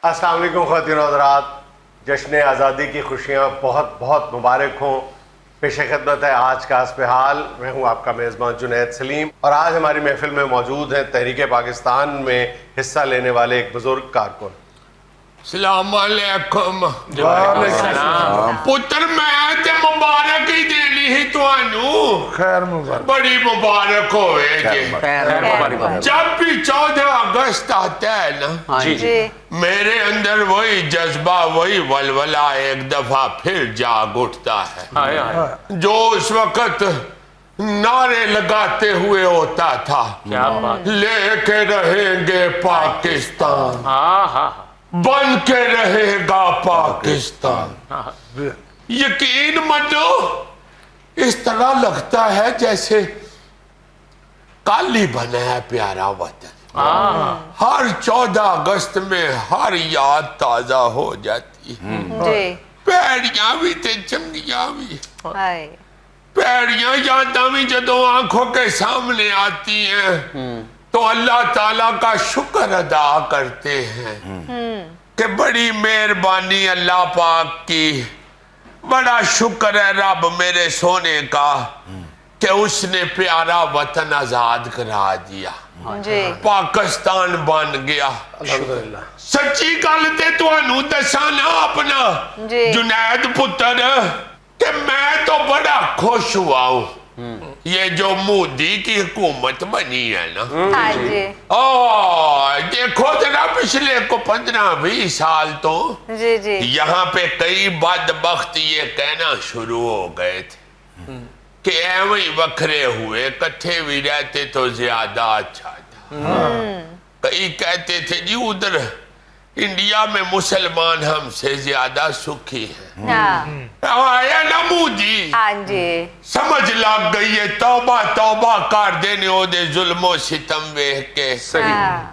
अस्सलाम वालेकुम ख़वातीन और हज़रात, जश्न आज़ादी की खुशियाँ बहुत बहुत मुबारक हों। पेश खिदमत है आज का हस्ब हाल। मैं हूँ आपका मेज़बान जुनैद सलीम और आज हमारी महफिल में मौजूद हैं तहरीक पाकिस्तान में हिस्सा लेने वाले एक बुजुर्ग कारकुन। सलाम अलैकुम। पुत्र मैं ते मुबारक ही देनी ही तुहानू। खैर मुबारक, बड़ी मुबारक होवे जी। जब भी 14 अगस्त आता है ना जी मेरे अंदर वही जज्बा वही वलवला एक दफा फिर जाग उठता है जो उस वक्त नारे लगाते हुए होता था। क्या बात। लेके रहेंगे पाकिस्तान, बन के रहेगा पाकिस्तान। यकीन मानो इस तरह लगता है जैसे कल ही बना है प्यारा वतन। हर 14 अगस्त में हर याद ताजा हो जाती है। जी पैड़ियां भी ते चंगियां भी। हाय पैड़ियां यादां भी जदों आंखों के सामने आती हैं तो अल्लाह ताला का शुक्र अदा करते हैं कि बड़ी मेहरबानी अल्लाह पाक की, बड़ा शुक्र है रब मेरे सोने का कि उसने प्यारा वतन आजाद करा दिया, जी पाकिस्तान बन गया। अल्हम्दुलिल्लाह। सच्ची गल ते तुहानू दसा ना अपना जी। जुनैद पुत्र कि मैं तो बड़ा खुश हुआ हूं ये जो मोदी की हुकूमत बनी है ना। हाँ जी देखो जरा पिछले को 15-20 साल तो जी जी यहाँ पे कई बदबख्त ये कहना शुरू हो गए थे कि एवं ही वखरे हुए इकट्ठे भी रहते तो ज्यादा अच्छा था। कई कहते थे जी उधर इंडिया में मुसलमान हमसे ज्यादा सुखी हैं। आया ना मोदी, हाँ जी समझ लग गई है तौबा तौबा कर देने ओदे जुल्मो सितम वेख के।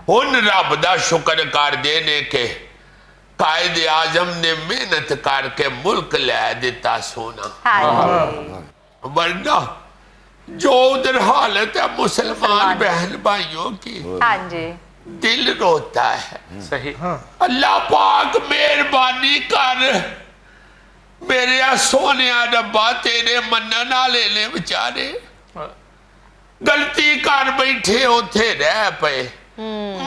हुन रब दा शुक्र कर देने के कायदे आजम ने मेहनत करके मुल्क लै दिता सोना। वरना जो उधर हालत है मुसलमान बहन भाइयों की, हाँ जी दिल रोता है। सही। अल्लाह पाक मेहरबानी कर मेरे सोने रब्बा तेरे मनन वाले ने बेचारे गलती कर बैठे उथे रह पे,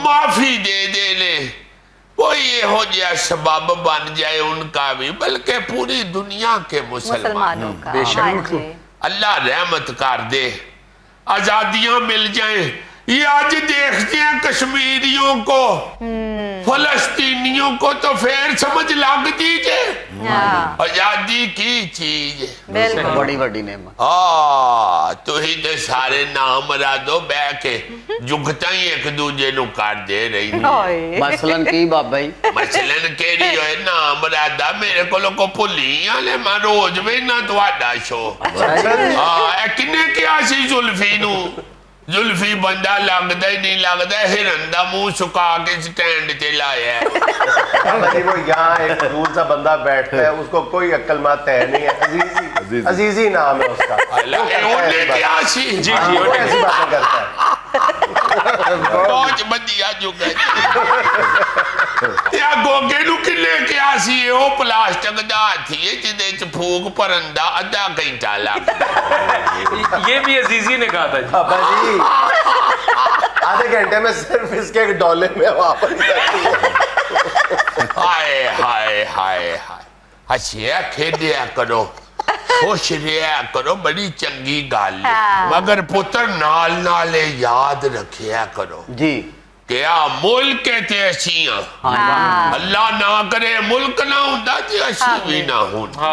माफी दे देने कोई यहो जिहा सबब बन जाए उनका भी, बल्कि पूरी दुनिया के मुसलमानों का। बेशक। हाँ जी अल्लाह रहमत कर दे, आजादियां मिल जाए। ये आज देखते हैं कश्मीरियों को, फलस्तीनियों को, तो फिर समझ लग दीजिए आजादी की चीज बिल्कुल बड़ी बड़ी नेमत। तो ही दे सारे नाम रादो बह के जुगता ही एक दूजे नु कर दे रही। मसलन की बाबा जी, मसलन केड़ी होए नाम रादा मेरे को भुली आले मैं रोज भी ना तुहाडा शो। किन्ने क्या सी जुल्फी नु, जुल्फी बंदा लगता ही नहीं, लगता हिरन दा मुंह सुका के स्टैंड ते लाया है। वो यहाँ एक दूर सा बंदा बैठता है, उसको कोई अक्लमत है नहीं है। अजीजी, अजीजी नाम है उसका। ओने क्या सी जी वो ऐसी बातें करता है। बहुत बढ़िया जुगा या गोगे नु किन्ने क्या सी ओ प्लास्टिक दा हाथी है जिदे च फूक भरन दा आधा घंटा लगदा। ये भी अजीजी ने कहा था जी। पापा जी आधे घंटे में सिर्फ इसके डोले में वापस जाती है। हाय हाय हाय हाय, हसिया खेडिया करो, खुश रहा करो, बड़ी चंगी गल है। मगर पुत्र नाल नाले याद रखिया करो जी क्या मुल्क ते असियां, अल्लाह ना करे मुल्क ना हुंदा ते असी भी ना हुंदा।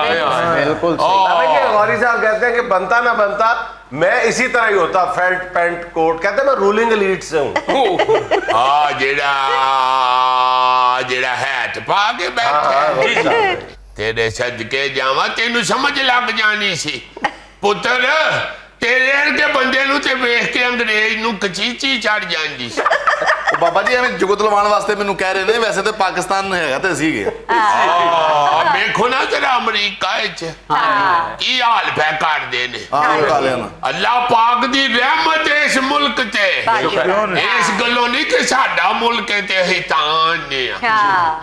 बिल्कुल पापा जी गौरी साहब कहते हैं कि बनता ना बनता मैं इसी तरह ही होता, फेल्ट पैंट कोट, कहते हैं मैं रूलिंग एलीट से हूँ। जेड़ा जेड़ा हैट पा के बैठे तेरे सदके जावा तेनू समझ लग जानी सी। पुत्र तेरे के बंदे नु ते वेख के अंग्रेज नु कचीची चढ़ जांदी सी। ਬਾਬਾ ਜੀ ਐਵੇਂ ਜੁਗਤ ਲਵਾਉਣ ਵਾਸਤੇ ਮੈਨੂੰ ਕਹਿ ਰਹੇ ਨੇ, ਵੈਸੇ ਤੇ ਪਾਕਿਸਤਾਨ ਹੈਗਾ ਤੇ ਅਸੀਂ ਗਏ ਵੇਖੋ ਨਾ ਜਰਾ ਅਮਰੀਕਾ ਵਿੱਚ ਕੀ ਹਾਲ ਪੈ ਕਰਦੇ ਨੇ। ਕਾਲਿਆਂ ਨਾਲ ਅੱਲਾਹ ਪਾਕ ਦੀ ਰਹਿਮਤ ਇਸ ਮੁਲਕ ਤੇ, ਇਸ ਗੱਲੋਂ ਨਹੀਂ ਕਿ ਸਾਡਾ ਮੁਲਕ ਹੈ ਤੇ ਅਸੀਂ ਤਾਂ ਨੇ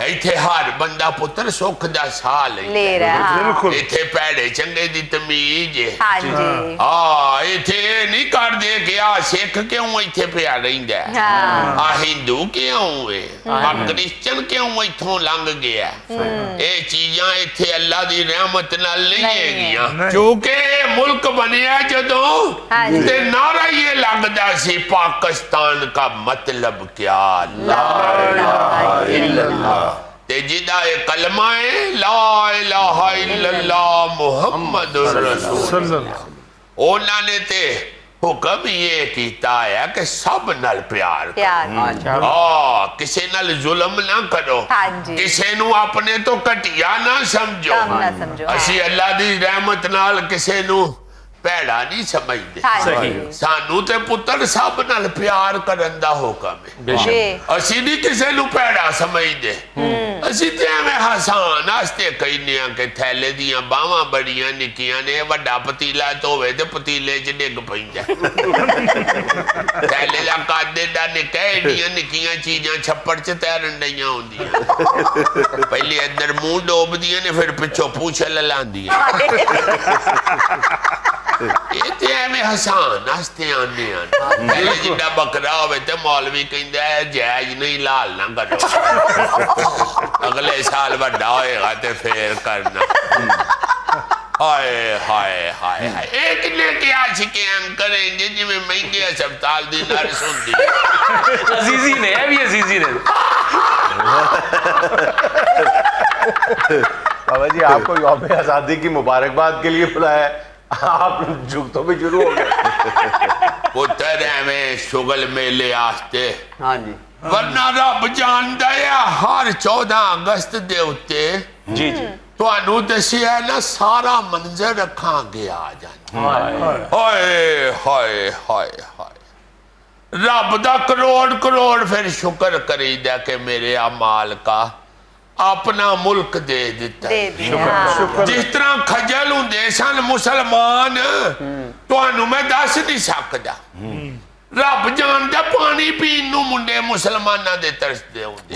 ਇੱਥੇ ਹਰ ਬੰਦਾ ਪੁੱਤਰ ਸੁੱਖ ਦਾ ਸਾਹ ले रहा है। ਇੱਥੇ ਭੈੜੇ ਚੰਗੇ ਦੀ ਤਮੀਜ਼ ਹੈ। हाँ जी ਇੱਥੇ ਇਹ ਨਹੀਂ ਕਰਦੇ ਕਿ ਆ ਸਿੱਖ ਕਿਉਂ ਇੱਥੇ ਪਿਆ ਰਹਿੰਦਾ ਹੈ, ਆ ਹਿੰਦੂ ਕਿਉਂ ਹੈ, ਆ ਕ੍ਰਿਸਚਨ ਕਿਉਂ ਇੱਥੋਂ ਲੰਘ ਗਿਆ। ਇਹ ਚੀਜ਼ਾਂ ਇੱਥੇ ਅੱਲਾ ਦੀ ਰਹਿਮਤ ਨਾਲ ਨਹੀਂ ਹੈਗੀਆਂ, ਕਿਉਂਕਿ ਇਹ ਮੁਲਕ ਬਣਿਆ ਜਦੋਂ ਤੇ ਨਾਰਾ ਇਹ ਲੱਗਦਾ ਸੀ ਪਾਕਿਸਤਾਨ ਦਾ ਮਤਲਬ ਕਿਆ, ਲਾ ਇਲਾਹਾ ਇल्लल्लाह। ਤੇ ਜਿਹਦਾ ਇਹ ਕਲਮਾ ਹੈ ਲਾ ਇਲਾਹਾ ਇल्लल्लाह ਮੁਹੰਮਦੁਰ ਰਸੂਲੁल्लाह, ਉਹਨਾਂ ਨੇ ਤੇ ਹੁਕਮ ਇਹ ਕੀਤਾ ਹੈ ਕਿ ਸਭ ਨਾਲ ਪਿਆਰ ਕਰੋ, ਕਿਸੇ ਨਾਲ ਜ਼ੁਲਮ ਨਾ ਕਰੋ, ਕਿਸੇ ਨੂੰ ਆਪਣੇ ਤੋਂ ਘਟੀਆ ਨਾ ਸਮਝੋ। ਅਸੀਂ ਅੱਲਾ ਦੀ ਰਹਿਮਤ ਨਾਲ ਕਿਸੇ ਨੂੰ ਭੈੜਾ ਨਹੀਂ ਸਮਝਦੇ। ਸਾਨੂੰ ਤੇ ਪੁੱਤਰ ਸਭ ਨਾਲ ਪਿਆਰ ਕਰਨ ਦਾ ਹੁਕਮ ਹੈ। ਅਸੀਂ ਨਹੀਂ ਕਿਸੇ ਨੂੰ ਭੈੜਾ ਸਮਝਦੇ। ਅਸੀਂ ਤੇ ਐਵੇਂ ਹਸਾਨ ਵਾਸਤੇ ਕਹਿੰਦੇ ਆ ਕਿ ਥੈਲੇ ਦੀਆਂ ਬਾਹਾਂ ਬੜੀਆਂ ਨਿੱਕੀਆਂ ਨੇ, ਵੱਡਾ ਪਤੀਲਾ ਧੋਵੇ ਤੇ ਪਤੀਲੇ 'ਚ ਡਿੱਗ ਪੈਂਦਾ। ਥੈਲੇ ਦਾ ਕੱਦ ਏਡਾ ਨਿੱਕਾ, ਏਡੀਆਂ ਨਿੱਕੀਆਂ ਚੀਜ਼ਾਂ ਛੱਪੜ 'ਚ ਤੈਰਨ ਡਈਆਂ ਹੁੰਦੀਆਂ। ਪਹਿਲੇ ਅੰਦਰ ਮੂੰਹ ਡੋਬਦੀਆਂ ਨੇ, ਫਿਰ ਪਿੱਛੋਂ ਪੂਛ ਲਾਉਂਦੀਆਂ। ਇਹ ਤੇ ਐਵੇਂ ਹਸਾਨ ਵਾਸਤੇ ਆਉਂਦੇ ਹਨ। ਪਹਿਲੇ ਜਿੱਡਾ ਬੱਕਰਾ ਹੋਵੇ ਤੇ ਮੌਲਵੀ ਕਹਿੰਦਾ ਹੈ ਜਾਇਜ਼ ਨਹੀਂ, ਲਾਲ ਨਾ ਕੱਢੋ, ਅਗਲੇ ਸਾਲ ਵੱਡਾ ਹੋਏਗਾ ਤੇ ਫੇਰ ਕਰਨਾ। ਹਾਏ ਹਾਏ ਹਾਏ ਹਾਏ, ਇਹ ਕਿੰਨੇ ਕਿਹਾ ਸੀ ਕਿ ਕरेंगे ਜਿਵੇਂ ਮਹਿੰਗੇ ਹਸਪਤਾਲ ਦੀ ਨਰਸ ਹੁੰਦੀ ਹੈ। अजीजी ने है भी अजीजी ने। बाबा जी आपको यौम आज़ादी की मुबारकबाद के लिए बुलाया है, आप जुगतों भी शुरू हो गए। ਪੁੱਤਰ ਐਵੇਂ ਸ਼ੁਗਲ ਮੇਲੇ ਆਸਤੇ, हाँ जी ਵਰਨਾ ਰੱਬ ਜਾਣਦਾ ਹੈ ਹਰ 14 ਅਗਸਤ ਦੇ ਉੱਤੇ जी जी ਤੁਹਾਨੂੰ ਦੱਸਿਆ ਨਾ ਸਾਰਾ ਮੰਜ਼ਰ ਅੱਖਾਂ ਅੱਗੇ ਆ ਜਾਂਦਾ। ਹਾਏ ਹਾਏ ਹਾਏ ਹਾਏ, ਰੱਬ ਦਾ ਕਰੋੜ ਕਰੋੜ ਫਿਰ ਸ਼ੁਕਰ ਕਰੀਦਾ ਕਿ ਮੇਰੇ ਆ ਮਾਲਕਾ ਆਪਣਾ ਮੁਲਕ ਦੇ ਦਿੱਤਾ। ਜਿਸ ਤਰ੍ਹਾਂ ਖਜਲ ਹੁੰਦੇ ਸਨ ਮੁਸਲਮਾਨ, ਤੁਹਾਨੂੰ ਮੈਂ ਦੱਸ ਨਹੀਂ ਸਕਦਾ। ਰੱਬ ਜਾਣਦਾ ਪਾਣੀ ਪੀਣ ਨੂੰ ਮੁੰਡੇ ਮੁਸਲਮਾਨਾਂ ਦੇ ਤਰਸਦੇ ਹੁੰਦੇ।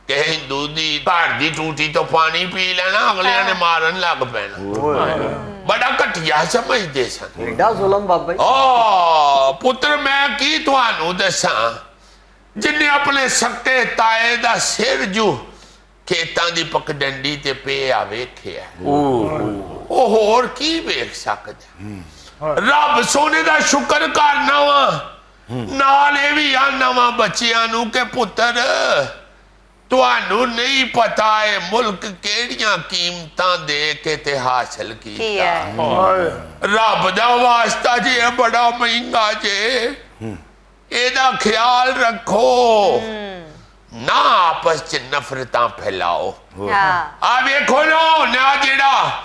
ਕਿ ਹਿੰਦੂ ਦੀ ਘਰ ਦੀ ਟੂਟੀ ਤੋਂ ਪਾਣੀ ਪੀ ਲੈਣਾ, ਅਗਲਿਆਂ ਨੇ ਮਾਰਨ ਲੱਗ ਪੈਣਾ। ਬੜਾ ਘਟੀਆ ਸਮਝਦੇ ਸਨ। एडा जुल्म बाबा जी। ਪੁੱਤਰ ਮੈਂ ਕੀ ਤੁਹਾਨੂੰ ਦੱਸਾਂ, ਜਿੰਨੇ ਆਪਣੇ ਸੱਕੇ ਤਾਏ ਦਾ ਸਿਰ ਜੂ ਖੇਤਾਂ ਦੀ ਪਕਡੰਡੀ ਤੇ ਪਿਆ ਵੇਖਿਆ, ਉਹ ਹੋਰ ਕੀ ਵੇਖ ਸਕਦਾ। ਰੱਬ ਸੋਨੇ ਦਾ ਸ਼ੁਕਰ ਕਰਨਾ ਵਾ, ਨਾਲ ਇਹ ਵੀ ਆਨਾ ਵਾ ਬੱਚਿਆਂ ਨੂੰ ਕਿ ਪੁੱਤਰ ਤੁਹਾਨੂੰ ਨਹੀਂ ਪਤਾ ਇਹ ਮੁਲਕ ਕਿਹੜੀਆਂ ਕੀਮਤਾਂ ਦੇ ਕੇ ਤੇ ਹਾਸਲ ਕੀਤਾ। ਰੱਬ ਦਾ ਵਾਸਤਾ ਜੇ ਇਹ ਬੜਾ ਮਹਿੰਗਾ ਜੇ, ਇਹਦਾ ਖਿਆਲ ਰੱਖੋ, ਨਾ ਆਪਸ ਚ ਨਫ਼ਰਤਾਂ ਫੈਲਾਓ। ਆ ਵੇਖੋ ਨਾ ਜਿਹੜਾ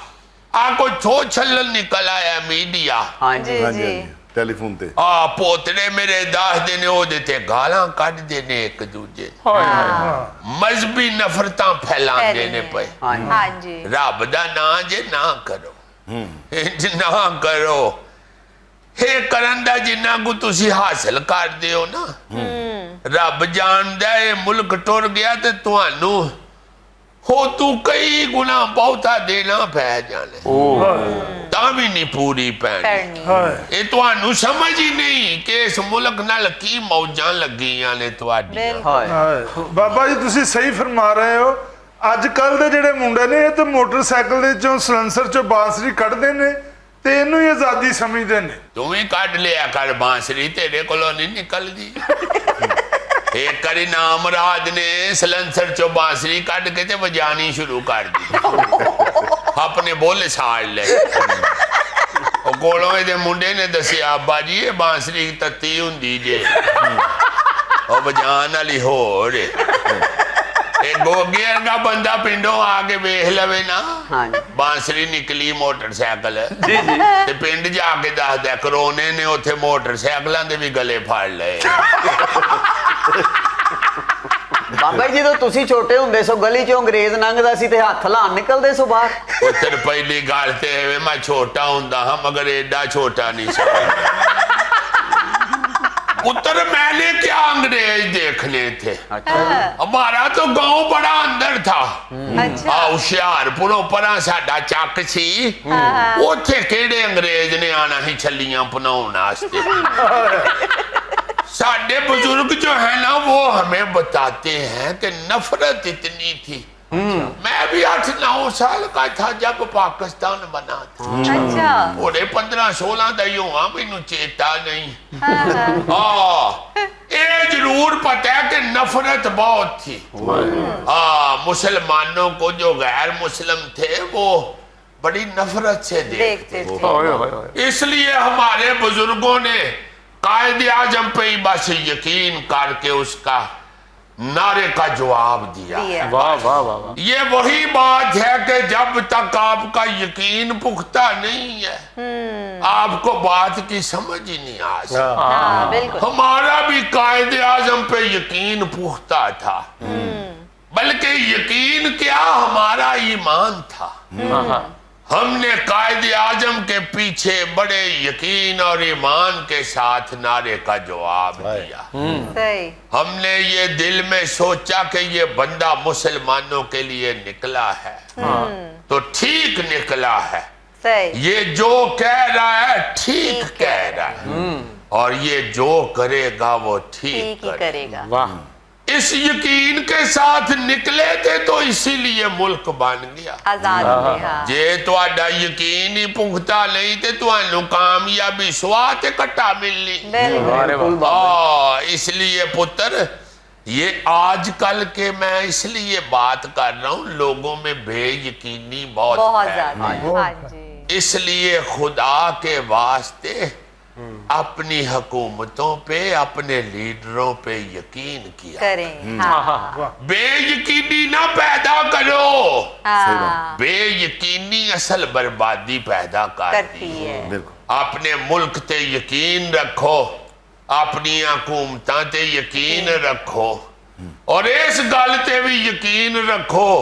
ਆ ਕੋਈ ਥੋ ਛੱਲਣ ਨਿਕਲ ਆਇਆ ਮੀਡੀਆ, हाँ जी ਹਾਂਜੀ ਟੈਲੀਫੋਨ ਤੇ ਆ ਪੋਤਰੇ ਮੇਰੇ ਦੱਸਦੇ ਨੇ ਉਹਦੇ ਤੇ ਗਾਲਾਂ ਕੱਢਦੇ ਨੇ ਇੱਕ ਦੂਜੇ, ਮਜ਼ਹਬੀ ਨਫ਼ਰਤਾਂ ਫੈਲਾਉਂਦੇ ਨੇ ਪਏ। हाँ जी ਰੱਬ ਦਾ ਨਾਂ ਜੇ ਨਾ ਕਰੋ, ਇੰਜ ਨਾ ਕਰੋ। ਇਹ ਕਰਨ ਦਾ ਜਿੰਨਾ ਕੁ ਤੁਸੀਂ ਹਾਸਲ ਕਰਦੇ ਹੋ ਨਾ, ਰੱਬ ਜਾਣਦਾ ਇਹ ਮੁਲਕ ਟੁਰ ਗਿਆ ਤੇ ਤੁਹਾਨੂੰ ਹੋ ਤੂੰ ਕਈ ਗੁਣਾ ਬਹੁਤਾ ਦੇਣਾ ਪੈ ਜਾਣਾ, ਤਾਂ ਵੀ ਨਹੀਂ ਪੂਰੀ ਪੈਣੀ। ਇਹ ਤੁਹਾਨੂੰ ਸਮਝ ਹੀ ਨਹੀਂ ਕਿ ਇਸ ਮੁਲਕ ਨਾਲ ਕੀ ਮੌਜਾਂ ਲੱਗੀਆਂ ਨੇ ਤੁਹਾਡੀਆਂ। ਬਾਬਾ ਜੀ ਤੁਸੀਂ ਸਹੀ ਫਰਮਾ ਰਹੇ ਹੋ। ਅੱਜ ਕੱਲ ਦੇ ਜਿਹੜੇ ਮੁੰਡੇ ਨੇ, ਇਹ ਤਾਂ ਮੋਟਰਸਾਈਕਲ ਦੇ ਚੋਂ ਸਲੈਂਸਰ ਚੋਂ ਬਾਂਸਰੀ ਕੱਢਦੇ ਨੇ ਤੇ ਇਹਨੂੰ ਹੀ ਆਜ਼ਾਦੀ ਸਮਝਦੇ ਨੇ। ਤੂੰ ਵੀ ਕੱਢ ਲਿਆ ਕਰ ਬਾਂਸਰੀ, ਤੇਰੇ ਕੋਲੋਂ ਨਹੀਂ ਨਿਕਲਦੀ। ਇੱਕ ਵਾਰੀ ਨਾਮਰਾਦ ਨੇ ਸਲੈਂਸਰ ਚੋਂ ਬਾਂਸਰੀ ਕੱਢ ਕੇ ਤੇ ਵਜਾਣੀ ਸ਼ੁਰੂ ਕਰ ਦਿੱਤੀ, ਆਪਣੇ ਬੋਲੇ ਸਾੜ ਲੈ। ਉਹ ਕੋਲੋਂ ਇਹਦੇ ਮੁੰਡੇ ਨੇ ਦੱਸਿਆ, ਅੱਬਾ ਜੀ ਇਹ ਬਾਂਸਰੀ ਤੱਤੀ ਹੁੰਦੀ ਜੇ, ਉਹ ਵਜਾਣ ਵਾਲੀ ਹੋਰ। गोगियर का बंदा पिंडों आके वेख लवे ना हाँ जी। बांसरी निकली मोटरसाइकिल जी जी ते पिंड जाके दसदा करोने ने उत्थे मोटरसाइकिलों दे भी गले फाड़ लए ਬਾਬਾ ਜੀ ਜਦੋਂ ਤੁਸੀਂ ਛੋਟੇ ਹੁੰਦੇ ਸੋ ਗਲੀ ਚੋਂ ਅੰਗਰੇਜ਼ ਲੰਘਦਾ ਸੀ ਤੇ ਹੱਥ ਲਾਣ ਨਿਕਲਦੇ ਸੋ ਬਾਹਰ ਪੁੱਤਰ ਪਹਿਲੀ ਗੱਲ ਤੇ ਐਵੇਂ ਮੈਂ ਛੋਟਾ ਹੁੰਦਾ ਹਾਂ मगर एडा छोटा नहीं था पुत्र मैंने क्या अंग्रेज देखने थे हमारा तो गांव बड़ा अंदर था अच्छा ਹੁਸ਼ਿਆਰਪੁਰੋਂ ਪਰਾਂ ਸਾਡਾ ਚੱਕ ਸੀ ਉੱਥੇ ਕਿਹੜੇ ਅੰਗਰੇਜ਼ ਨੇ ਆਣਾ ਸੀ ਛੱਲੀਆਂ ਪਨਾਉਣ ਵਾਸਤੇ साढ़े बुजुर्ग जो है ना वो हमें बताते हैं कि नफरत इतनी थी मैं भी 8-9 साल का था जब पाकिस्तान बना था अच्छा ਉਹਦੇ 15-16 ਦਾ ਹੀ ਹੋਵਾਂ ਮੈਨੂੰ ਚੇਤਾ नहीं हाँ ये जरूर पता है कि नफरत बहुत थी हाँ मुसलमानों को जो गैर मुस्लिम थे वो बड़ी नफरत से देखते थे इसलिए हमारे बुजुर्गों ने कायदे आजम पे ही बस यकीन करके उसका नारे का जवाब दिया दिया। वाह वाह वाह वाह ये वही बात है कि जब तक आपका यकीन पुख्ता नहीं है आपको बात की समझ ही नहीं आ सकती हाँ बिल्कुल हमारा भी कायदे आजम पे यकीन पुख्ता था बल्कि यकीन क्या हमारा ईमान था हमने कायदे आजम के पीछे बड़े यकीन और ईमान के साथ नारे का जवाब दिया सही हमने ये दिल में सोचा कि ये बंदा मुसलमानों के लिए निकला है तो ठीक निकला है सही ये जो कह रहा है ठीक कह रहा है और ये जो करेगा वो ठीक ठीक ही करेगा वाह इस यकीन के साथ निकले थे तो इसीलिए मुल्क बन गया आजाद हुए हाँ जे तुहाडा यकीन ही पुख्ता नहीं ते तुहानू कामयाबी सुआ ते कट्टा मिलनी बिल्कुल इसलिए पुत्र ये आजकल के मैं इसलिए बात कर रहा हूँ लोगों में बेयकीनी बहुत बहुत है ज्यादा हाँ जी इसलिए खुदा के वास्ते अपनी हुकूमतों पे अपने लीडरों पे यकीन किया करें हाँ बेयकीनी ना पैदा करो हाँ बेयकीनी असल बर्बादी पैदा करती है अपने मुल्क ते यकीन रखो अपनी हुकूमतां ते यकीन रखो और इस गल ते भी यकीन रखो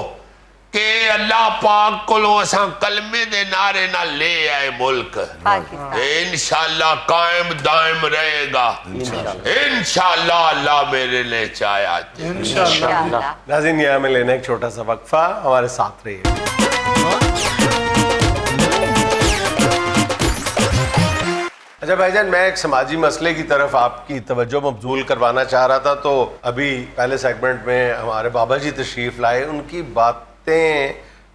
कि अल्लाह पाक कोलों असां कलमे दे नारे ना ले आए मुल्क पाकिस्तान इंशाअल्लाह कायम दायम रहेगा इंशाअल्लाह अल्लाह मेरे लिए चाहे आते इंशाअल्लाह नाज़रीन यहाँ में लेना एक छोटा सा वक्फा हमारे साथ रहिए अच्छा भाईजान मैं एक समाजी मसले की तरफ आपकी तवज्जो मबजूल करवाना चाह रहा था तो अभी पहले सेगमेंट में हमारे बाबा जी तशरीफ लाए उनकी बातें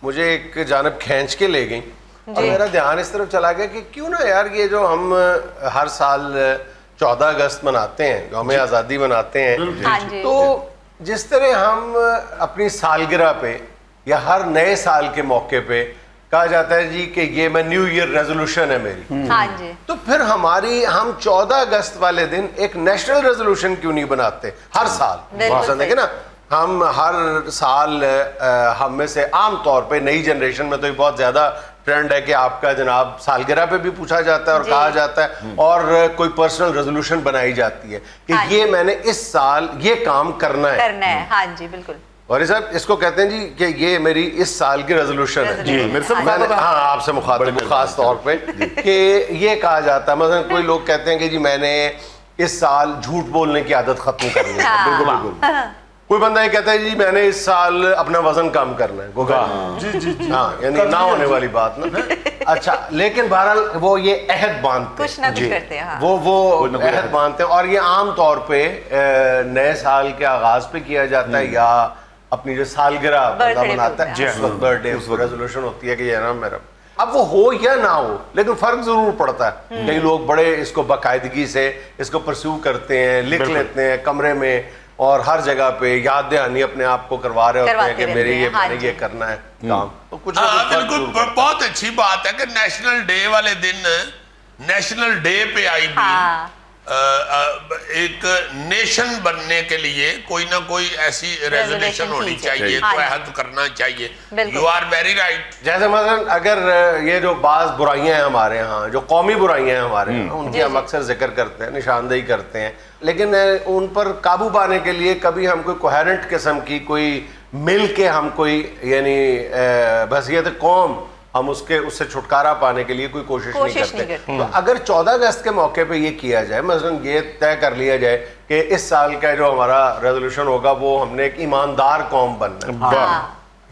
मुझे एक जानब खींच के ले गई और मेरा ध्यान इस तरफ चला गया कि क्यों ना यार ये जो हम हर साल 14 अगस्त मनाते हैं यौम आज़ादी मनाते हैं हाँ जी तो जिस तरह हम अपनी सालगिरह पे या हर नए साल के मौके पे कहा जाता है जी कि ये मैं न्यू ईयर रेजोल्यूशन है मेरी हाँ जी तो फिर हम 14 अगस्त वाले दिन एक नेशनल रेजोल्यूशन क्यों नहीं बनाते हर साल बिल्कुल पसंद है कि ना हम हर साल हम में से आम तौर पे नई जनरेशन में तो ये बहुत ज्यादा ट्रेंड है कि आपका जनाब सालगिरह पे भी पूछा जाता है और कहा जाता है और कोई पर्सनल रेजोल्यूशन बनाई जाती है कि हाँ ये मैंने इस साल ये काम करना है हाँ जी बिल्कुल और साहब इसको कहते हैं जी कि ये मेरी इस साल की रेजोल्यूशन है जी मेरे से मैंने हाँ आपसे मुखातिब खास तौर पे कि ये कहा जाता है मतलब कोई लोग कहते हैं कि जी मैंने इस साल झूठ बोलने की आदत खत्म करनी है हाँ। बिल्कुल कोई बंदा ये कहता है जी मैंने इस साल अपना वजन कम करना है गोगा जी हाँ यानी ना होने वाली बात ना अच्छा लेकिन बहरहाल वो ये अहद बांधते कुछ ना कुछ करते हैं हाँ। वो अहद बांधते हैं और ये आम तौर पे नए साल के आगाज पे किया जाता है या अपनी जो सालगिरह बंदा मनाता है उस वक्त बर्थडे रेजोल्यूशन होती है कि ये ना मेरा अब वो हो या ना हो लेकिन फर्क जरूर पड़ता है कई लोग बड़े इसको बाकायदगी से इसको परस्यू करते हैं लिख लेते हैं कमरे में और हर जगह पे याद दहानी अपने आप को करवा रहे होते हैं कि मेरे ये मैंने ये करना है काम तो कुछ ना कुछ फर्क बिल्कुल जरूर पड़ता बहुत अच्छी बात है कि नेशनल डे वाले दिन नेशनल डे पे आई भी हाँ एक नेशन बनने के लिए कोई ना कोई ऐसी रेजोल्यूशन होनी की जाए। चाहिए, हाँ कोई जी। अहद करना चाहिए। बिल्कुल। You are very right. जैसे मसलन अगर ये जो बाज बुराइयां हैं हमारे यहाँ, जो कौमी बुराइयां हैं हमारे यहाँ, उनकी हम अक्सर जिक्र करते हैं, निशानदेही करते हैं, लेकिन उन पर काबू पाने के लिए कभी हम कोई कोहेरेंट किस्म की कोई मिल के हम कोई यानी बहसियत कौम हम उससे छुटकारा पाने के लिए कोई कोशिश नहीं करते। तो अगर 14 अगस्त के मौके पे ये किया जाए, मसलन ये तय कर लिया जाए कि इस साल का जो हमारा रेजोल्यूशन होगा वो हमने एक ईमानदार कौम बनना है।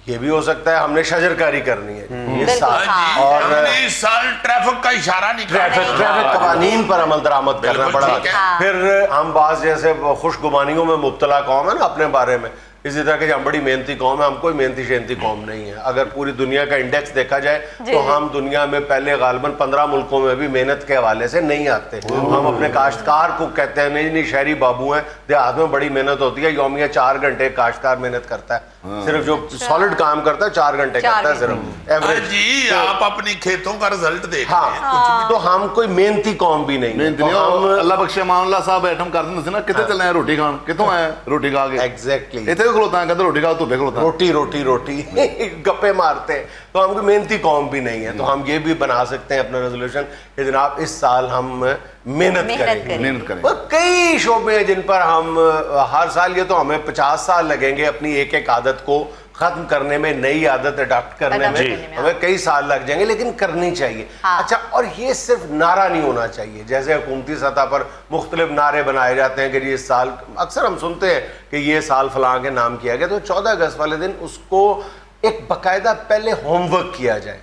ये भी हो सकता है हमने शजरकारी करनी है इस साल, और हमने इस साल ट्रैफिक का इशारा नहीं ट्रैफिक कवानीन पर अमल दरामद करना बिल्कुल पड़ा। ठीक है। फिर हम बाज जैसे खुशगुमानियों में मुब्तला कौम है ना अपने बारे में, इसी तरह के हम बड़ी मेहनती कौम है, हम कोई मेहनती शेहनती कौम नहीं है। अगर पूरी दुनिया का इंडेक्स देखा जाए तो हम दुनिया में पहले गालिबन 15 मुल्कों में भी मेहनत के हवाले से नहीं आते। हम अपने काश्तकार को कहते हैं नहीं शहरी बाबू हैं, देहात में बड़ी मेहनत होती है, यौमिया 4 घंटे काश्तकार मेहनत करता है, सिर्फ जो सॉलिड काम करता है 4 घंटे करता है सिर्फ एवरेज। जी आप अपनी खेतों का रिजल्ट देख हाँ, तो हम कोई मेहनती कौम भी नहीं है। तो हम अल्लाह बख्शे मामला साहब ऐटम कर दिंदे ਸੀ ਨਾ ਕਿੱਥੇ ਚੱਲੇ ਆ ਰੋਟੀ ਖਾਣ, ਕਿੱਥੋਂ ਆਏ ਰੋਟੀ ਖਾ ਕੇ एग्जैक्टली ਇੱਥੇ ਖਲੋਤਾ ਹੈ, ਕਹਿੰਦੇ ਰੋਟੀ ਖਾ ਧੁੱਪੇ ਖਲੋਤਾ रोटी रोटी रोटी गप्पे मारते हैं। तो हम कोई मेहनती कौम भी नहीं है, तो हम ये भी बना सकते हैं अपना रेजोल्यूशन कि जनाब इस साल हम मेहनत करेंगे। मेहनत करें। और कई शोबे हैं जिन पर हम हर साल, ये तो हमें 50 साल लगेंगे अपनी एक एक आदत को खत्म करने में, नई आदत अडॉप्ट करने में हमें कई साल लग जाएंगे, लेकिन करनी चाहिए। अच्छा, और ये सिर्फ नारा नहीं होना चाहिए, जैसे हुकूमती सतह पर मुख्तलिफ नारे बनाए जाते हैं कि जी इस साल, अक्सर हम सुनते हैं कि ये साल फलां के नाम किया गया, तो 14 अगस्त वाले दिन उसको एक बाकायदा पहले होमवर्क किया जाए।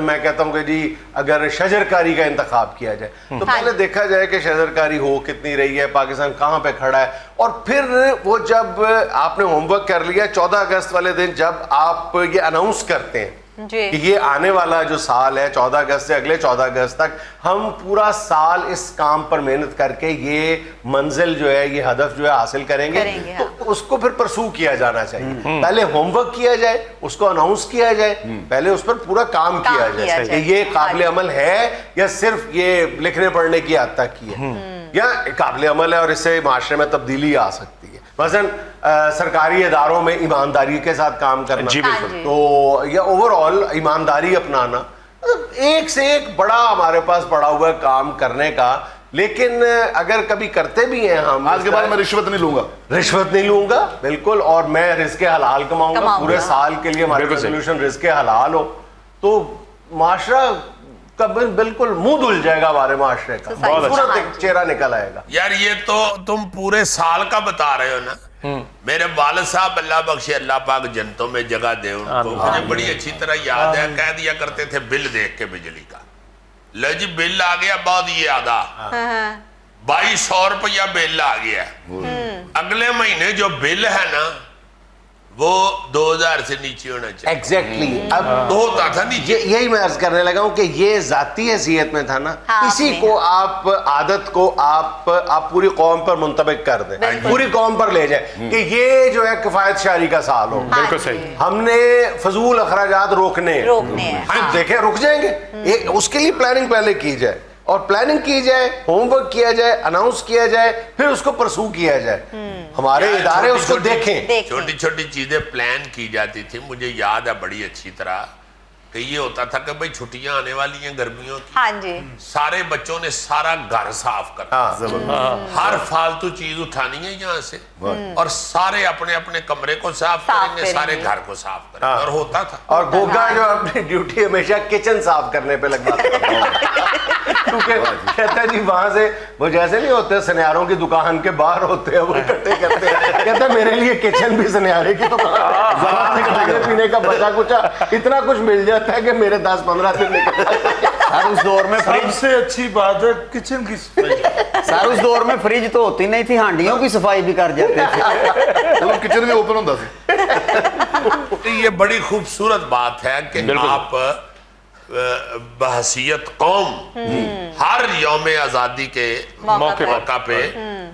मैं कहता हूं कि जी अगर शजरकारी का इंतखाब किया जाए तो पहले देखा जाए कि शजरकारी हो कितनी रही है, पाकिस्तान कहां पे खड़ा है, और फिर वो जब आपने होमवर्क कर लिया 14 अगस्त वाले दिन जब आप ये अनाउंस करते हैं कि ये आने वाला जो साल है 14 अगस्त से अगले 14 अगस्त तक हम पूरा साल इस काम पर मेहनत करके ये मंजिल जो है, ये हदफ जो है हासिल करेंगे तो उसको फिर परसू किया जाना चाहिए। पहले होमवर्क किया जाए, उसको अनाउंस किया जाए, पहले उस पर पूरा काम किया जाए कि ये काबिल अमल है या सिर्फ ये लिखने पढ़ने की हद तक की है, या काबिल अमल है और इससे माशरे में तब्दीली आ सकती है। मसलन सरकारी इदारों में ईमानदारी के साथ काम करना, जी बिल्कुल, तो या ओवरऑल ईमानदारी अपनाना, एक से एक बड़ा हमारे पास पड़ा हुआ है काम करने का। लेकिन अगर कभी करते भी हैं हम, आज के बाद मैं रिश्वत नहीं लूंगा, रिश्वत नहीं लूंगा बिल्कुल, और मैं रिस्क हलाल कमाऊंगा पूरे साल के लिए, हमारे रेजोल्यूशन रिस्क हलाल हो, तो माशरा कभी बिल्कुल मुंह धुल जाएगा, हमारे माशरे का खूबसूरत एक चेहरा निकल आएगा। यार ये तो तुम पूरे साल का बता रहे हो ना। मेरे वालिद साहब अल्लाह बख्शे, अल्लाह पाक जन्नतों में जगह दे उनको, मुझे बड़ी अच्छी तरह याद है, कह दिया करते थे बिल देख के बिजली का, लो जी बिल आ गया, बहुत ये आधा 2200 रुपया बिल आ गया, अगले महीने जो बिल है ना वो 2000 से नीचे होना चाहिए। एग्जैक्टली अब तो होता था नीचे, यही मैं अर्ज करने लगा हूं कि ये जाती हैसियत में था ना, इसी को आप आदत को आप पूरी कौम पर मुंतबिक कर दें, पूरी कौम पर ले जाए कि ये जो है किफायत शारी का साल हो। बिल्कुल सही। हमने फजूल अखराजात रोकने हैं। देखें रुक जाएंगे, उसके लिए प्लानिंग पहले की जाए, और प्लानिंग की जाए, होमवर्क किया जाए, अनाउंस किया जाए, फिर उसको परसू किया जाए, हमारे इदारे उसको देखें। छोटी छोटी चीजें प्लान की जाती थी। मुझे याद है बड़ी अच्छी तरह कि ये होता था कि भाई छुट्टियां आने वाली हैं गर्मियों की, हाँ जी, सारे बच्चों ने सारा घर साफ करना, हर फालतू चीज उठानी है यहाँ से, और सारे अपने अपने कमरे को साफ करेंगे, सारे घर को साफ करेंगे, और होता था। और गोगा जो अपनी ड्यूटी हमेशा किचन साफ करने पे लगवाता क्योंकि कहता है जी वहां से वो जैसे नहीं होते सनियारों की दुकान के बाहर होते हैं, वो इकट्ठे करते हैं, कहता है मेरे लिए किचन भी सनियारे की दुकान, खाने पीने का बचा कुचा इतना कुछ मिल जाता है कि मेरे 10-15 दिन निकल सर उस दौर में फ्रिज, सबसे अच्छी बात है किचन की सफाई। सर उस दौर में फ्रिज तो होती नहीं थी, हांडियों की सफाई भी कर जाते थे। चलो किचन में ओपन होता सी। ये बड़ी खूबसूरत बात है कि आप बहसियत कौम हर यौम आजादी के मौका पे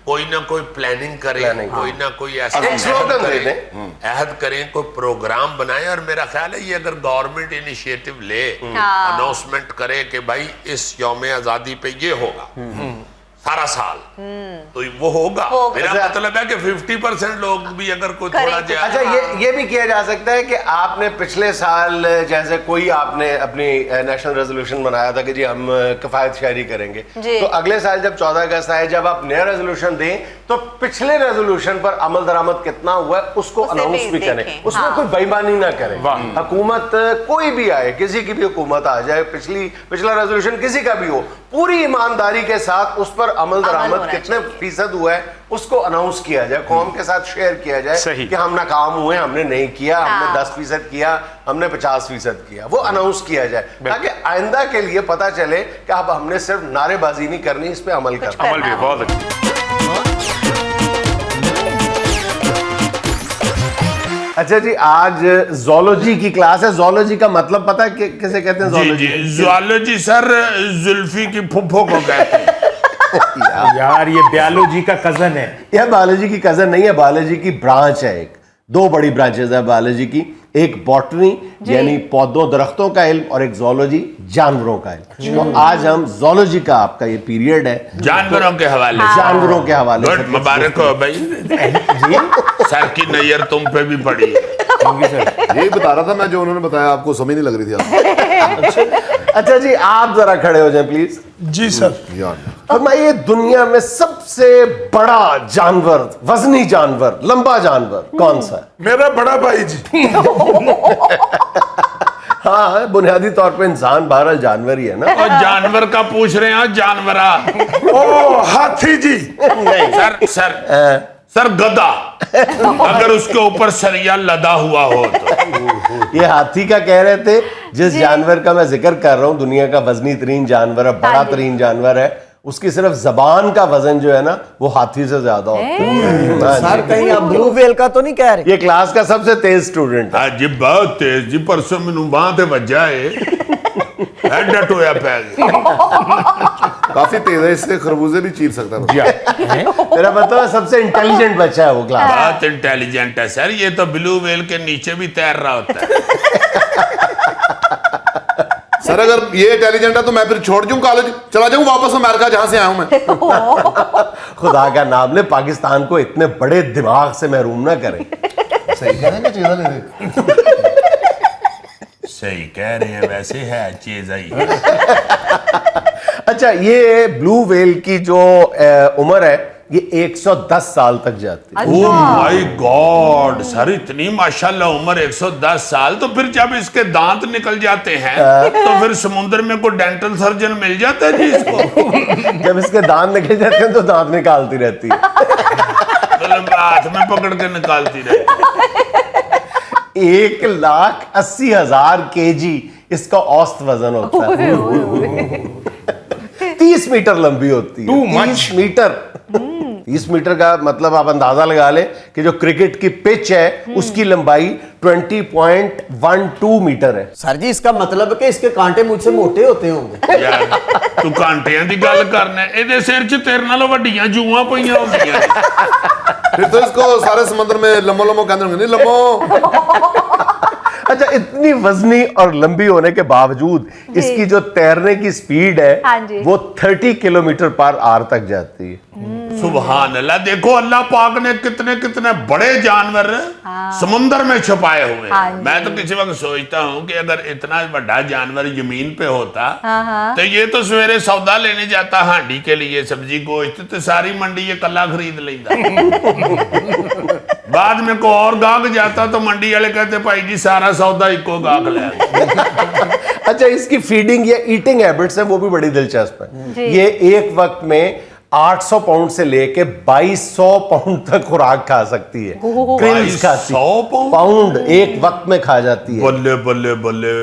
कोई ना कोई प्लानिंग करें, कोई ना कोई ऐसा अहद करें, कोई प्रोग्राम बनाए। और मेरा ख्याल है ये अगर गवर्नमेंट इनिशिएटिव ले, अनाउंसमेंट करे कि भाई इस यौम आजादी पे ये होगा, 18 साल तो वो होगा। मेरा अच्छा। मतलब है कि 50% लोग भी अगर कोई थोड़ा करें। ज्यादा अच्छा, ये भी किया जा सकता है कि आपने पिछले साल जैसे कोई आपने अपनी नेशनल रेजोल्यूशन बनाया था कि जी हम किफायत शहरी करेंगे, जी। तो अगले साल जब 14 अगस्त आए जब आप नया रेजोल्यूशन दें तो पिछले रेजोल्यूशन पर अमल दरामद कितना हुआ है उसको उसे अनाउंस भी भी करें, देखें, उसमें हाँ। कोई बेईमानी ना करें। हुकूमत कोई भी आए, किसी की भी हुकूमत आ जाए, पिछला रेजोल्यूशन किसी का भी हो, पूरी ईमानदारी के साथ उस पर अमल दरामद होना कितने फीसद हुआ है उसको अनाउंस किया जाए, कौम के साथ शेयर किया जाए सही। कि हम नाकाम हुए, हमने नहीं किया, हमने हाँ। 10% किया, हमने 50% किया, वो अनाउंस किया जाए ताकि आइंदा के लिए पता चले कि अब हमने सिर्फ नारेबाजी नहीं करनी, इस पे अमल करना। अमल भी बहुत अच्छा। अच्छा जी, आज जोलॉजी की क्लास है। जोलॉजी का मतलब पता है किसे कहते हैं? जी जोलॉजी जी ज़ुआलॉजी सर जुल्फी की फुफ्फो को कहते हैं। यार ये बायोलॉजी का कजन है। यह बायोलॉजी की कजन नहीं है, बायोलॉजी की ब्रांच है। एक दो बड़ी ब्रांचेस है बायोलॉजी की, एक बॉटनी यानी पौधों दरख्तों का इल्म और एक जोलॉजी जानवरों का इल्म। तो आज हम जोलॉजी का आपका ये पीरियड है जानवरों के हवाले से। जानवरों के हवाले से। गुड, मुबारक हो भाई, सर की नजर तुम पे भी पड़ी। यही बता रहा था मैं जो उन्होंने बताया, आपको समझ नहीं लग रही थी आपको। अच्छा जी, आप जरा खड़े हो जाए प्लीज। Ji sir. यार फरमाइए, दुनिया में सबसे बड़ा जानवर, वजनी जानवर, लंबा जानवर कौन सा है? मेरा बड़ा भाई जी। हाँ, बुनियादी तौर पे इंसान बहरहाल जानवर ही है ना। और जानवर का पूछ रहे हैं, जानवरा। ओ हाथी जी। नहीं सर गधा, अगर उसके ऊपर सरिया लदा हुआ हो तो। ये हाथी का कह रहे थे। जिस जानवर का मैं जिक्र कर रहा हूँ दुनिया का वजनी तरीन जानवर है, बड़ा तरीन जानवर है, उसकी सिर्फ जबान का वजन जो है ना वो हाथी से ज्यादा होता है। हाँ सर जी। कहीं आप ब्लू व्हेल का तो नहीं कह रहे? ये क्लास का सबसे तेज स्टूडेंट है। जी बहुत तेज जी, परसों मैनू बांह ते वज्जा है, एडा टोया पै गया। काफी तेज है, इससे खरबूजे भी चीर सकता है। मेरा मतलब है सबसे इंटेलिजेंट बच्चा है वो क्लास। बहुत इंटेलिजेंट है सर, ये तो ब्लू व्हेल के नीचे भी तैर रहा होता है। सर अगर ये इंटेलिजेंट है तो मैं फिर छोड़ दूं कॉलेज, चला जाऊं वापस अमेरिका जहां से आया हूं मैं। खुदा का नाम ले, पाकिस्तान को इतने बड़े दिमाग से महरूम ना करें। सही कह रहे हैं, चीज़ ले रहे। सही कह रहे हैं, वैसे है चीज आई। अच्छा, ये ब्लू व्हेल की जो उम्र है ये 110 साल तक जाती है। ओह माय गॉड सर, इतनी माशाल्लाह उम्र 110 साल, तो फिर जब इसके दांत निकल जाते हैं तो फिर समुद्र में कोई डेंटल सर्जन मिल जाता है जी इसको? जब इसके दांत निकल जाते हैं तो दांत निकालती रहती है। मतलब हाथ में पकड़ के निकालती रहती। 1,80,000 kg इसका औसत वजन होता है। 30 मीटर लंबी होती है। 30 मीटर। 30 मीटर का मतलब आप अंदाजा लगा लें कि जो क्रिकेट की पिच है उसकी लंबाई 20.12 मीटर है। सर जी इसका मतलब कि इसके कांटे मुझसे मोटे होते होंगे। यार तू कांटियां दी गल करना, ਇਹਦੇ सिर च तेरे नालों ਵੱਡੀਆਂ ਜੂਆਂ ਪਈਆਂ ਹੁੰਦੀਆਂ ਨੇ। फिर तो इसको सारे समुद्र में लम्बो लम्बो कहते होंगे, नहीं लम्बो। अच्छा, इतनी वजनी और लंबी होने के बावजूद इसकी जो तैरने की स्पीड है हाँ जी। वो 30 किलोमीटर पर आवर तक जाती है। सुभान अल्लाह, देखो अल्लाह पाक ने कितने कितने बड़े जानवर समुद्र में छुपाए हुए हाँ हैं। जी। मैं तो किसी वक्त सोचता हूँ कि अगर इतना बड़ा जानवर जमीन पे होता तो ये तो सवेरे सौदा लेने जाता हांडी के लिए, सब्जी गोश्त, तो सारी मंडी ये कला खरीद लेता। बाद में को और गाहक जाता तो मंडी वाले कहते भाई जी सारा सौदा इको गाहक ले आए। अच्छा, इसकी फीडिंग या ईटिंग हैबिट्स है वो भी बड़ी दिलचस्प है। जी। ये एक वक्त में 800 पाउंड से लेके 2200 पाउंड तक खुराक खा सकती है। क्रिल्स खाती 2200 पाउंड एक वक्त में खा जाती है। बल्ले बल्ले बल्ले,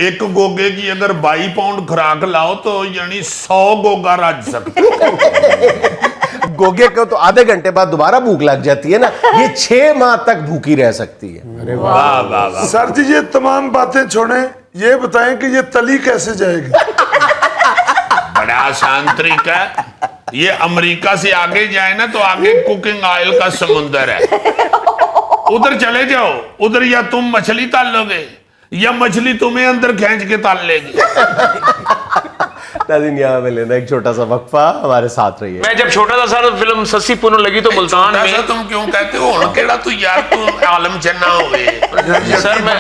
एक गोगे की अगर 22 पाउंड खुराक लाओ तो यानी 100 गोगा रज सकते। गोगे को तो आधे घंटे बाद दोबारा भूख लग जाती है ना, ये 6 माह तक भूखी रह सकती है। वाह वाह वाह। सर जी ये तमाम बातें छोड़ें, ये बताएं कि ये तली कैसे जाएगी? बड़ा आसान तरीका है, ये अमेरिका से आगे जाए ना तो आगे कुकिंग ऑयल का समुंदर है, उधर चले जाओ, उधर या तुम मछली तल लोगे या मछली तुम्हें अंदर खींच के तल लेगी। नाज़रीन, यहाँ में लेना एक छोटा सा वक्फा, हमारे साथ रहिए। मैं जब छोटा था सर फिल्म सस्सी पुनो लगी तो मुल्तान ऐसा में तुम क्यों कहते हो? हुण केड़ा तू यार तू आलम चन्ना हो गए। सर मैं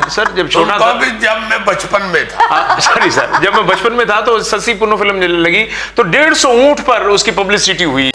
सर जब तुम छोटा था कहो कि जब मैं बचपन में था। सॉरी सर, जब मैं बचपन में था तो सस्सी पुनो फिल्म लगी तो 150 ऊंट पर उसकी पब्लिसिटी हुई।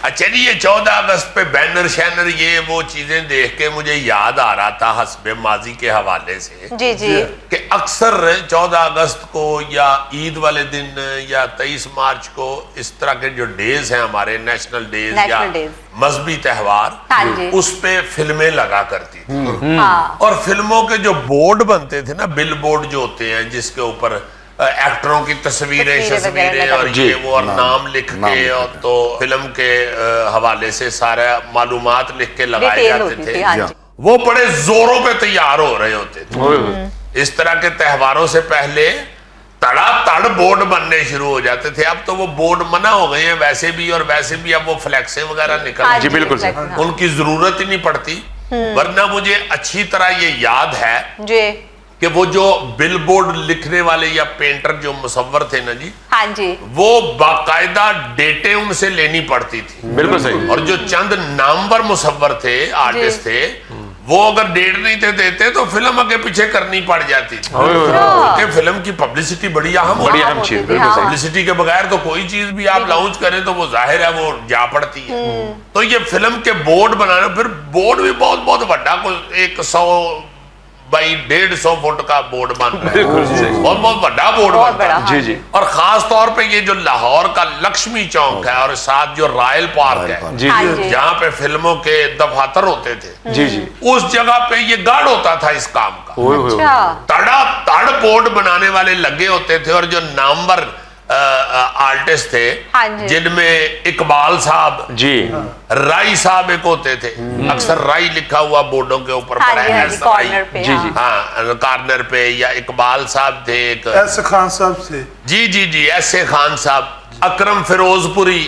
अच्छा जी, ये 14 अगस्त पे बैनर शैनर ये वो चीजें देख के मुझे याद आ रहा था हस्बे माजी के हवाले से जी जी कि अक्सर 14 अगस्त को या ईद वाले दिन या 23 मार्च को इस तरह के जो डेज हैं हमारे नेशनल डेज या नेशनल डेज। मजहबी त्यौहार, हाँ जी। उस पे फिल्में लगा करती थी। हाँ और फिल्मों के जो बोर्ड बनते थे ना, बिल बोर्ड जो होते हैं जिसके ऊपर एक्टरों की तस्वीरें तस्वीरें तस्वीरें वगैरह और ये वो और नाम लिख के और तो फिल्म के हवाले से सारा मालूमात लिख के लगाए डिटेल जाते होती थे। थी, हाँ जी। वो बड़े जोरों पे तैयार हो रहे होते थे। इस तरह के त्योहारों से पहले तड़ातड़ बोर्ड बनने शुरू हो जाते थे। अब तो वो बोर्ड मना हो गए हैं वैसे भी, और वैसे भी अब वो फ्लैक्सें वगैरह निकल हाँ जी, बिल्कुल सर। हाँ। उनकी जरूरत ही नहीं पड़ती। वरना मुझे अच्छी तरह ये याद है जी कि वो जो बिलबोर्ड लिखने वाले या पेंटर जो मुसव्वर थे ना जी, हाँ जी वो बाकायदा डेटें उनसे लेनी पड़ती थी। बिल्कुल सही। और जो चंद नामवर मुसव्वर थे, आर्टिस्ट थे, वो अगर डेट नहीं थे देते तो फिल्म आगे पीछे करनी पड़ जाती थी। क्योंकि फिल्म की पब्लिसिटी बड़ी अहम बड़ी होती अहम चीज, होती थी, बिल्कुल हाँ। सही। पब्लिसिटी के बगैर तो कोई चीज भी आप लॉन्च करें तो वो जाहिर है वो जा पड़ती है। तो ये फिल्म के बोर्ड बनाना, फिर बोर्ड भी बहुत बहुत बड़ा, कोई 100 बाई 150 फुट का बोर्ड बन रहा है। बिल्कुल सही। बहुत बहुत बड़ा बोर्ड बहुत बनता है। बड़ा, हाँ। जी जी और खास तौर पे ये जो लाहौर का लक्ष्मी चौक है और साथ जो रॉयल पार्क है, जी हाँ जी जी। जहाँ पे फिल्मों के दफातर होते थे, जी जी। उस जगह पे ये गार्ड होता था इस काम का। ओए होए। अच्छा तड़ातड़ बोर्ड बनाने वाले लगे होते थे। और जो नामवर आर्टिस्ट थे, हाँ जी। जिनमें इकबाल साहब, जी राई साहब एक होते थे। अक्सर राई लिखा हुआ बोर्डों के ऊपर हाँ पड़ा जी है, हाँ जी, ऐसा राई। कॉर्नर पे जी, हाँ। जी। हाँ, कॉर्नर पे। या इकबाल साहब थे एक, ऐसे खान साहब से जी जी जी, ऐसे खान साहब, अकरम फिरोजपुरी,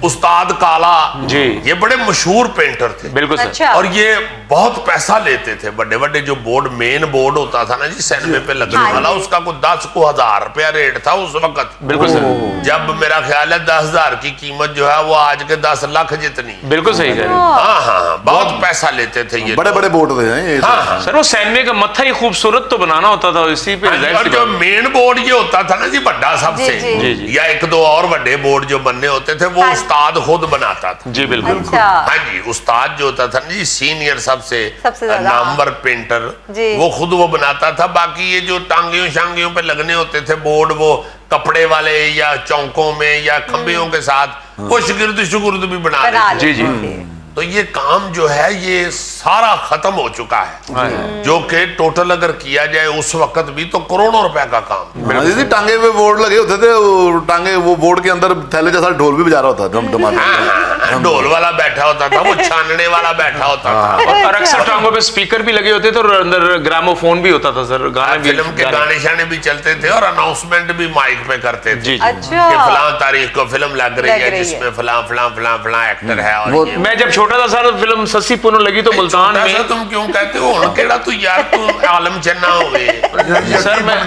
उस्ताद काला, जी। ये बड़े मशहूर पेंटर थे। बिल्कुल सर। अच्छा और ये बहुत पैसा लेते थे। बड़े बड़े जो बोर्ड, मेन बोर्ड होता था ना जी सिनेमा पे लगने हाँ वाला, जी। उसका कोई 10 को 1000 रुपया रेट था उस वक्त। बिल्कुल सर। जब मेरा ख्याल है 10,000 की कीमत जो है वो आज के 10 लाख जितनी है। बिल्कुल सही कह रहे हैं। हाँ हाँ हाँ, बहुत पैसा लेते थे ये बड़े लोग। बड़े बोर्ड थे ये। हाँ हाँ। सर वो सैनमे का मत्था ही खूबसूरत तो बनाना होता था इसी पे। हाँ जी, जाहिर और सी जो बात। मेन बोर्ड ये होता था ना जी बड़ा सबसे, जी, जी। जी, जी। या एक दो और बड़े बोर्ड जो बनने होते थे वो हाँ। उस्ताद खुद बनाता था। जी बिल्कुल। अच्छा हाँ जी, उस्ताद जो होता था ना जी, सीनियर सबसे ज्यादा। नामवर पेंटर, जी। वो खुद वो बनाता था। बाकी ये जो टांगियों शांगियों पे लगने होते थे बोर्ड, वो कपड़े वाले या चौकों में या खंबियों के साथ वो शिगिर्द शुगुर्द भी बना बना देते। जी, लेते जी। थे। तो ये काम जो है ये सारा खत्म हो चुका है, जो कि टोटल अगर किया जाए उस वक्त भी तो करोड़ों रुपए का काम। हाँ, दीदी टांगे पे बोर्ड लगे होते थे, वो टांगे वो बोर्ड के अंदर थैले जैसा ढोल भी बजा रहा होता था, हाँ, ढोल वाला बैठा होता था, वो छानने वाला बैठा होता था। और अक्सर टांगों पे स्पीकर भी लगे होते थे और अंदर ग्रामोफोन भी होता था सर। गाने भी फिल्म के गाने शाने भी चलते थे और अनाउंसमेंट भी माइक पे करते थे। जी जी। अच्छा कि फलां तारीख को फिल्म लग रही है लग रही जिसमें फलां फलां फलां फलां एक्टर है। और वो- ये मैं जब छोटा था सर फिल्म सस्सी पुनो लगी तो मुल्तान ऐसा में तुम क्यों कहते हो? हुण केड़ा तू यार तू आलम चन्ना हो गए। सर मैं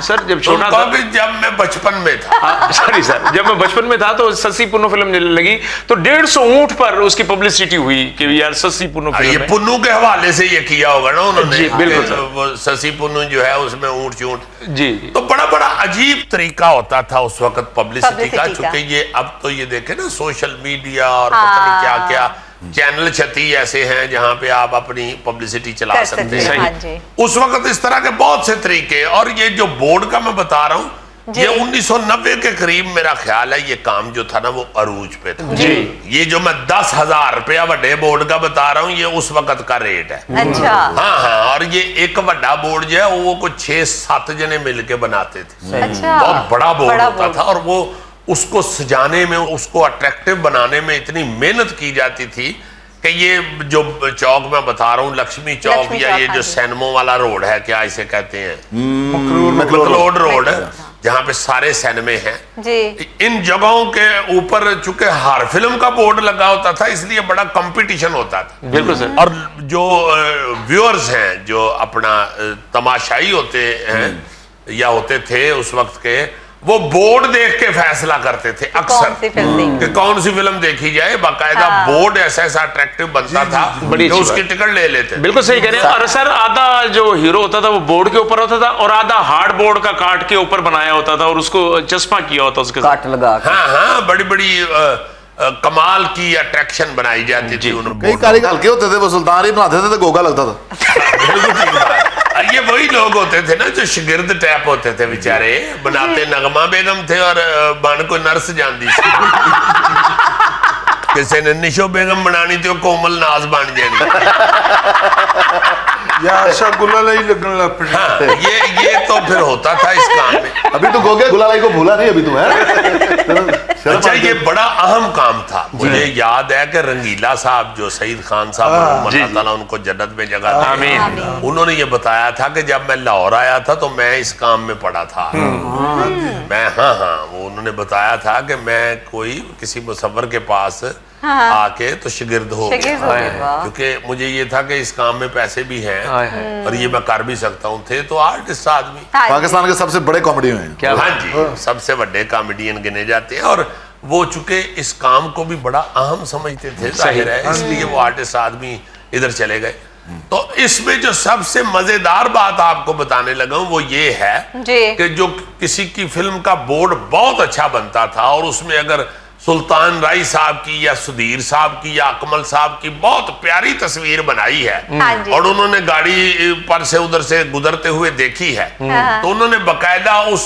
सर जब तुम छोटा कहो था कि जब मैं बचपन में था। सॉरी सर, जब मैं बचपन में था तो सस्सी पुनो फिल्म लगी तो 150 ऊंट पर उसकी पब्लिसिटी हुई कि यार सस्सी पुनो ये फिल्म है। पुन्नू के हवाले से ये किया होगा ना उन्होंने। जी, बिल्कुल सर। वो ससी पुन्नू जो है उसमें ऊंट चूंट, जी जी। तो बड़ा बड़ा अजीब तरीका होता था उस वक्त पब्लिसिटी का। Publicity का। चूंकि ये अब तो ये देखे ना सोशल मीडिया और पता नहीं क्या क्या चैनल 36 ऐसे हैं जहां पे आप अपनी पब्लिसिटी चला कर सकते सकते हैं। हैं हाँ जी उस वक्त इस तरह के बहुत से तरीके। और ये जो बोर्ड का मैं बता रहा हूँ, जी। ये 1990 के करीब मेरा ख्याल है ये काम जो था ना वो अरूज पे था। जी। ये जो मैं 10,000 रुपया बड़े बोर्ड का बता रहा हूँ ये उस वक्त का रेट है। अच्छा हाँ हाँ। और ये एक बड़ा बोर्ड जो है वो कुछ 6-7 जने मिलके बनाते थे। अच्छा बहुत बड़ा बोर्ड बड़ा होता बोर्ड। था। और वो उसको सजाने में, उसको अट्रैक्टिव बनाने में इतनी मेहनत की जाती थी कि ये जो चौक मैं बता रहा हूँ लक्ष्मी चौक लक्ष्मी या चौक, ये हाँ जो जी। सैनमो वाला रोड है, क्या इसे कहते हैं, मैक्लोड मैक्लोड रोड, जहाँ पे सारे सिनेमे हैं। जी इन जगहों के ऊपर चूंकि हर फिल्म का बोर्ड लगा होता था, इसलिए बड़ा कंपटीशन होता था। बिल्कुल सर। और जो व्यूअर्स हैं, जो अपना तमाशाई होते हैं या होते थे उस वक्त के, वो बोर्ड देख के फैसला करते थे कौन सी अक्सर फिल्म देखनी कि कौन सी फिल्म देखी जाए। बाकायदा हाँ। बोर्ड ऐसा ऐसा अट्रैक्टिव बनता था बड़ी कि अच्छी उसकी टिकट ले लेते थे। बिल्कुल सही कह रहे हैं। और सर आधा जो हीरो होता था वो बोर्ड के ऊपर होता था और आधा हार्ड बोर्ड का काट के ऊपर बनाया होता था और उसको चश्मा किया होता उसके साथ। कट लगा के। हाँ हाँ, बड़ी बड़ी कमाल की अट्रैक्शन बनाई जाती थी उन कई बोर्डों कारीगर हल्के होते थे, वो सुल्तान ही बनाते थे तो गोगा लगता था। बिल्कुल ठीक बात। और ये वही लोग होते थे ना जो शिगिर्द टाइप होते थे बेचारे, बनाते नगमा बेगम थे और बन को नर्स जानती थी। किसी ने निशो बेगम बनानी थी, कोमल नाज बन जानी। या आशा गुलाल ही लगन लग पड़ी। हाँ, ये तो फिर होता था इस काम में। अभी तो गोगे गुलालाई को भूला नहीं अभी तुम है। अच्छा, ये बड़ा अहम काम था। मुझे याद है कि रंगीला साहब, जो सईद खान साहब, अल्लाह ताला उनको जन्नत में जगह दे, आमीन। उन्होंने ये बताया था कि जब मैं लाहौर आया था तो मैं इस काम में पड़ा था। मैं वो उन्होंने बताया था कि मैं कोई किसी मुसव्वर के पास आके तो शिगिर्द हो शिगिर्द गया, हो गए, वाह। क्योंकि मुझे ये था कि इस काम में पैसे भी हैं और ये मैं कर भी सकता हूँ। थे तो आर्टिस्ट आदमी, हाँ जी। पाकिस्तान के सबसे बड़े कॉमेडी हैं। क्या हाँ जी, सबसे बड़े कॉमेडियन गिने जाते हैं। और वो चूंकि इस काम को भी बड़ा अहम समझते थे, जाहिर है, इसलिए वो आर्टिस्ट आदमी इधर चले गए। तो इसमें जो सबसे मजेदार बात आपको बताने लगा हूं वो ये है जी। कि जो किसी की फिल्म का बोर्ड बहुत अच्छा बनता था और उसमें अगर सुल्तान राय साहब की या सुधीर साहब की या अकमल साहब की बहुत प्यारी तस्वीर बनाई है हाँ जी। और उन्होंने गाड़ी पर से उधर से गुजरते हुए देखी है, तो उन्होंने बकायदा उस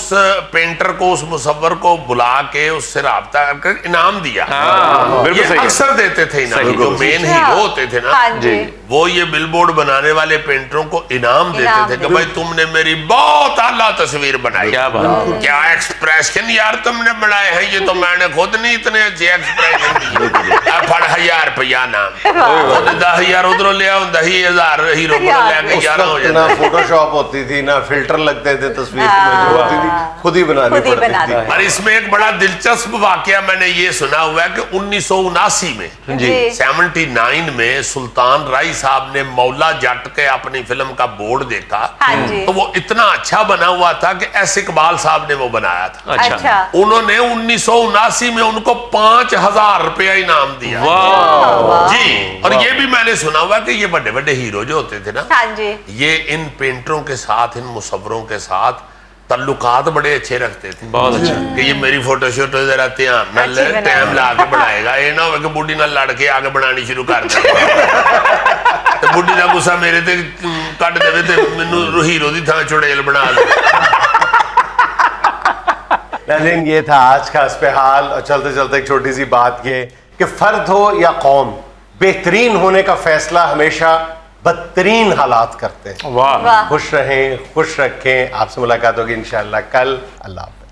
पेंटर को, उस मुसव्वर को बुला के उससे राब्ता कर इनाम दिया। बिल्कुल ये सही है। अक्सर देते थे इनाम, जो मेन हीरो होते थे ना, हाँ जी। वो ये बिलबोर्ड बनाने वाले पेंटरों को इनाम इनाम देते थे कि भाई तुमने मेरी बहुत आला तस्वीर बनाई। क्या बात। क्या एक्सप्रेशन यार तुमने बनाए हैं, ये तो मैंने खुद नहीं इतने अच्छे एक्सप्रेशन दिए। 1000 रुपया नाम, 10,000 उधरों ले आओ, 10,000 हीरो को लेके 11 हो ना जाता। फोटोशॉप होती थी, ना फिल्टर लगते थे तस्वीर में, जो होती थी खुद ही बनानी खुद ही पड़ती बनानी। थी। और इसमें एक बड़ा दिलचस्प वाकया मैंने ये सुना हुआ है कि 1979 में, जी। 79 में सुल्तान राय साहब ने मौला जट के अपनी फिल्म का बोर्ड देखा, हाँ जी। तो वो इतना अच्छा बना हुआ था कि एस इकबाल साहब ने वो बनाया था। अच्छा। उन्होंने 1979 में उनको 5,000 रुपया इनाम दिया। वाह। जी। और ये भी मैंने सुना हुआ कि ये बड़े बड़े हीरो जो होते थे ना, हाँ जी। ये इन पेंटरों के साथ, इन मुसव्वरों के साथ तल्लुकात बड़े अच्छे रखते थे। बहुत अच्छा। कि ये मेरी फोटो शोटो जरा ध्यान ना ले, अच्छी टाइम ला के बनाएगा, ये ना हो कि बुढ़ी ना लड़ के आगे बनानी शुरू कर दे तो बुढ़ी का गुस्सा मेरे ते कट देवे ते मैनू हीरो दी थां चुड़ैल बना दे। नाज़रीन, ये था आज का इस्तेहाल। और चलते चलते एक छोटी सी बात ये कि फर्द हो या कौम, बेहतरीन होने का फैसला हमेशा बदतरीन हालात करते हैं। वाह। वाह। खुश रहें, खुश रखें। आपसे मुलाकात होगी इंशाअल्लाह कल। अल्लाह हाफ़िज़।